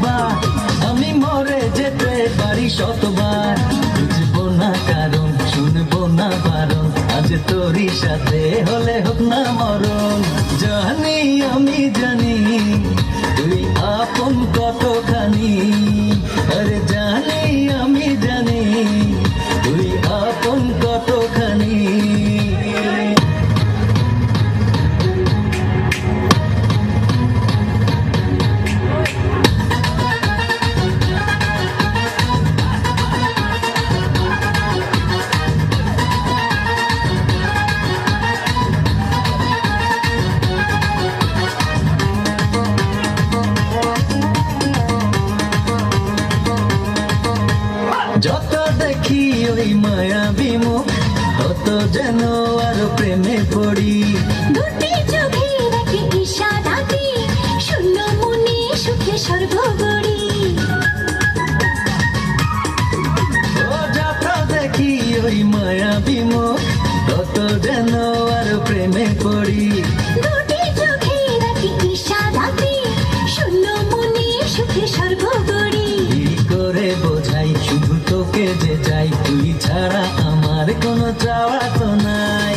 একবার, আমি মরে যেতে পারি শতবার। বুঝবো না কারণ, শুনবো না বারণ, আজ তোরই সাথে হলে হোক না মরণ। জানি আমি জানি তুই আপন কতখানি, আরে জানি আমি জানি তুই আপন কতখানি। যত দেখি ওই মায়াবী মুখ, তত যেন আরো প্রেমে পড়ি। দুটি চোখে দেখি ইশারাতে, শূন্য মনে সুখে সর্বগড়ি। ও যত দেখি ওই মায়াবী মুখ, তত যেন আরো প্রেমে পড়ি। দুটি চোখে দেখি ইশারাতে, শূন্য মনে সুখে সর্বগড়ি। কি করে বোঝাই শুধু তোকে যে চাই, তুই ছাড়া আমার কোনো চাওয়া তো নাই।